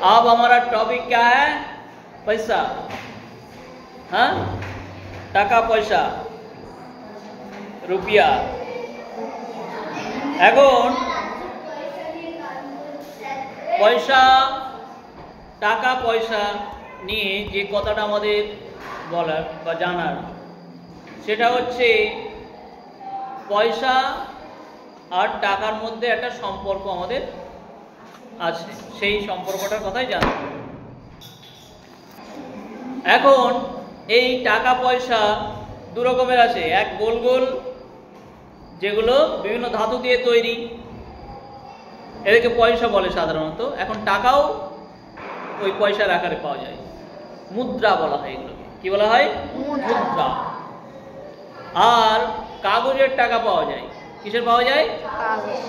अब हमारा टॉपिक क्या है? पैसा। हाँ, টাকা পয়সা, রুপিয়া। এখন পয়সা, টাকা পয়সা নিয়ে যে কথাটা আমাদের বলার বা জানার, সেটা হচ্ছে পয়সা আর টাকার মধ্যে একটা সম্পর্ক আমাদের আছে, সেই সম্পর্কটার কথাই জানব। এখন এই টাকা পয়সা দু রকমের আছে, এক গোল গোল যেগুলো বিভিন্ন ধাতু দিয়ে তৈরি, এদেরকে পয়সা বলে সাধারণত। এখন টাকাও ওই পয়সার আকারে পাওয়া যায়, মুদ্রা বলা হয় এগুলোকে। কি বলা হয়? মুদ্রা। আর কাগজের টাকা পাওয়া যায়। কিসের পাওয়া যায়?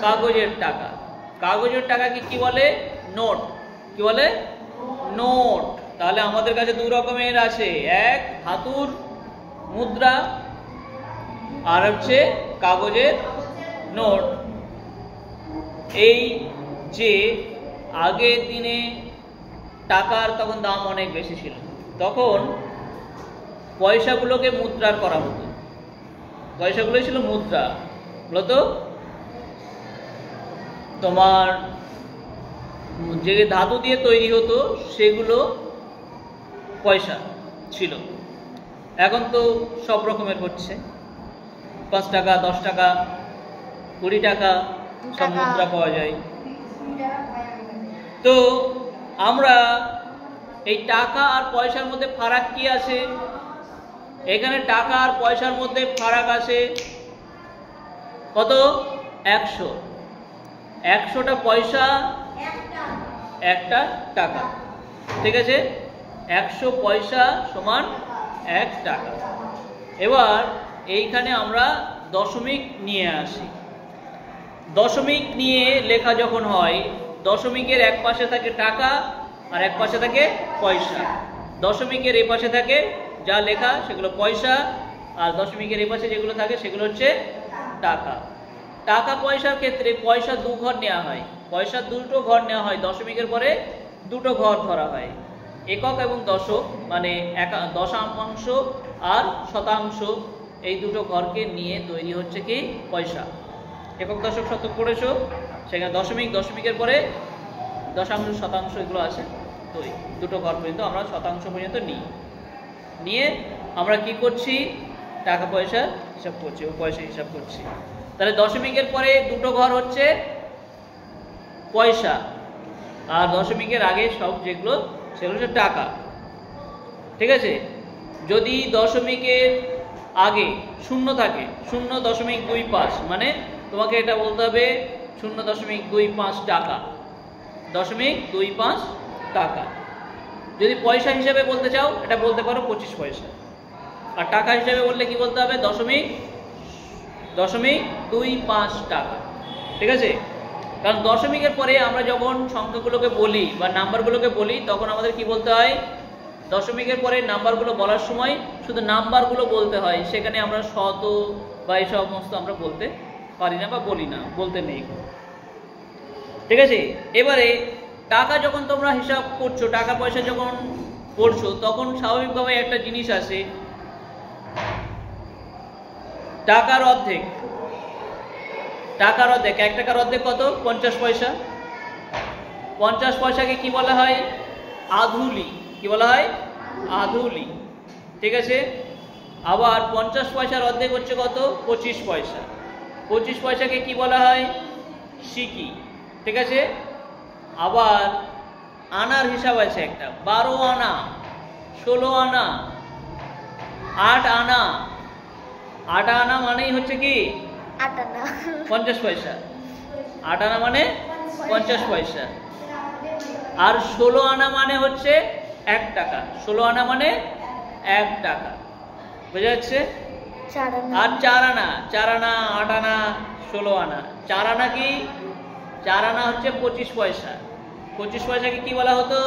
কাগজের টাকা। কাগজের টাকাকে কি বলে? নোট। কি বলে? নোট। তাহলে আমাদের কাছে দু রকমের আছে, এক ধাতুর মুদ্রা আর হচ্ছে কাগজের নোট। এই যে আগের দিনে টাকার তখন দাম অনেক বেশি ছিল, তখন পয়সাগুলোকে মুদ্রার করা হতো। পয়সাগুলোই ছিল মুদ্রা। বলতো তোমার যে ধাতু দিয়ে তৈরি হতো সেগুলো পয়সা ছিল। এখন তো সব রকমের হচ্ছে, 5 টাকা, 10 টাকা, 20 টাকা সব মুদ্রা পাওয়া যায়। তো আমরা এই টাকা আর পয়সার মধ্যে ফারাক কি আছে? এখানে টাকা আর পয়সার মধ্যে ফারাক আছে কত? 100। 100টা পয়সা, একটা টাকা। ঠিক আছে, 100 পয়সা সমান 1 টাকা। এবার এইখানে আমরা দশমিক নিয়ে আসি। দশমিক নিয়ে লেখা যখন হয়, দশমিকের এক পাশে থাকে টাকা আর এক পাশে থাকে পয়সা। দশমিকের এই পাশে থাকে যা লেখা সেগুলো পয়সা, আর দশমিকের এই পাশে যেগুলো থাকে সেগুলো হচ্ছে টাকা। টাকা পয়সার ক্ষেত্রে পয়সা দু ঘর নেওয়া হয়, পয়সা দুটো ঘর নেওয়া হয়। দশমিকের পরে দুটো ঘর ধরা হয়, একক এবং দশক, মানে দশাংশ আর শতাংশ, এই দুটো ঘরকে নিয়ে তৈরি হচ্ছে কি? পয়সা। একক, দশক, শতক পড়েছো, সেখানে দশমিক, দশমিকের পরে দশাংশ, শতাংশ এগুলো আছে। তো দুটো ঘর পর্যন্ত আমরা শতাংশ পর্যন্ত নিয়ে আমরা কি করছি? টাকা পয়সা হিসাব করছি, পয়সা হিসাব করছি। তাহলে দশমিকের পরে দুটো ঘর হচ্ছে পয়সা, আর দশমিকের আগে সব যেগুলো সেগুলো হচ্ছে টাকা। ঠিক আছে, যদি দশমিকের আগে শূন্য থাকে, 0.25, মানে তোমাকে এটা বলতে হবে 0.25 টাকা, 0.25 টাকা। যদি পয়সা হিসাবে বলতে চাও এটা বলতে পারো 25 পয়সা। আর টাকা হিসাবে বললে কি বলতে হবে? 0.25 টাকা। ঠিক আছে, কারণ দশমিকের পরে আমরা যখন সংখ্যাগুলোকে বলি বা নাম্বারগুলোকে বলি, তখন আমাদের কি বলতে হয়? দশমিকের পরে নাম্বারগুলো বলার সময় শুধু নাম্বারগুলো বলতে হয়, সেখানে আমরা শত বা এই সমস্ত আমরা বলতে পারি না বা বলি না, বলতে নেই। ঠিক আছে, এবারে টাকা যখন তোমরা হিসাব করছো, টাকা পয়সা যখন পড়ছো, তখন স্বাভাবিকভাবে একটা জিনিস আসে, টাকার অর্ধেক। টাকার অর্ধেক, 1 টাকার অর্ধেক কত? 50 পয়সা। 50 পয়সাকে কি বলা হয়? আধুলি। কি বলা হয়? আধুলি। ঠিক আছে, আবার 50 পয়সার অর্ধেক হচ্ছে কত? 25 পয়সা। 25 পয়সাকে কি বলা হয়? সিকি। ঠিক আছে, আবার আনার হিসাব আছে একটা, 12 আনা, 16 আনা, 8 আনা। 8 আনা মানেই হচ্ছে কি? 50 পয়সা। 8 আনা মানে 50 পয়সা। আর 16 আনা মানে হচ্ছে 1 টাকা। 16 আনা মানে 1 টাকা। বুঝা যাচ্ছে? আর 4 আনা, 4 আনা, 8 আনা, 16 আনা। 4 আনা কি? 4 আনা হচ্ছে 25 পয়সা। 25 পয়সাকে কি বলা হতো?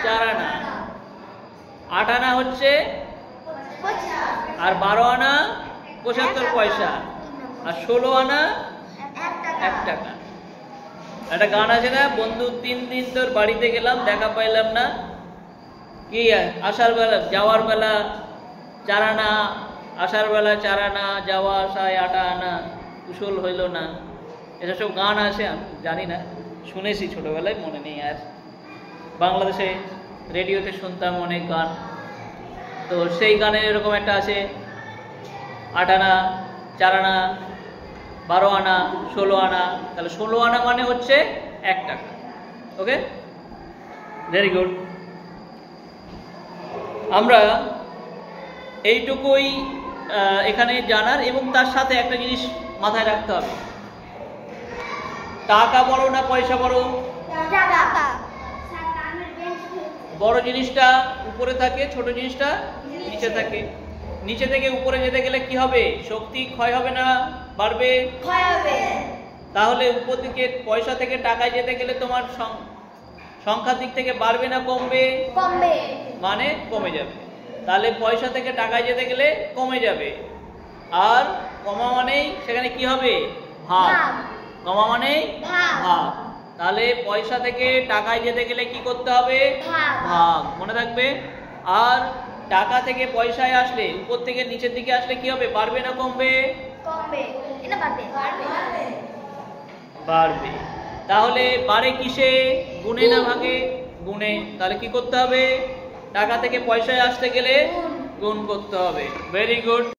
4 আনা। 8 আনা হচ্ছে, আর 12 আনা 75 পয়সা, আর 16 আনা 1 টাকা। একটা গান আছে না, বন্ধু 3 দিন তোর বাড়িতে গেলাম দেখা পাইলাম না, কি আসার বেলা যাওয়ার বেলা 4 আনা, আসার বেলা 4 আনা, যাওয়া আসায় 8 আনা, কুশল হইল না। এসব সব গান আছে, আমি জানি না, শুনেছি ছোটবেলায়, মনে নেই আর। বাংলাদেশে রেডিওতে শুনতাম অনেক গান, তো সেই গানে এরকম একটা আছে 8 আনা, 4 আনা, 12 আনা, 16 আনা। তাহলে 16 আনা মানে হচ্ছে 1 টাকা। ওকে, ভেরি গুড। আমরা এইটুকুই এখানে জানার, এবং তার সাথে একটা জিনিস মাথায় রাখতে হবে, টাকা বড় না পয়সা বড়? বড় জিনিসটা উপরে থাকে, ছোট জিনিসটা নিচে থাকে। নিচে থেকে উপরে যেতে গেলে কি হবে? শক্তি ক্ষয় হবে না বাড়বে? তাহলে উপর দিকে পয়সা থেকে টাকায় যেতে গেলে তোমার সংখ্যার দিক থেকে বাড়বে না কমবে? মানে কমে যাবে। তাহলে পয়সা থেকে টাকায় যেতে গেলে কমে যাবে, আর কমা মানেই সেখানে কি হবে? ভাগ। কমা মানেই ভাগ। তাহলে পয়সা থেকে টাকায় যেতে গেলে কি করতে হবে? ভাগ, মনে রাখবে। আর টাকা থেকে পয়সায় আসলে, উপর থেকে নিচের দিকে আসলে কি হবে? বাড়বে না কমবে? বাড়বে। তাহলে বাড়ে কিসে? গুণে না ভাগে? গুণে। তাহলে কি করতে হবে? টাকা থেকে পয়সায় আসতে গেলে গুণ করতে হবে। Very good.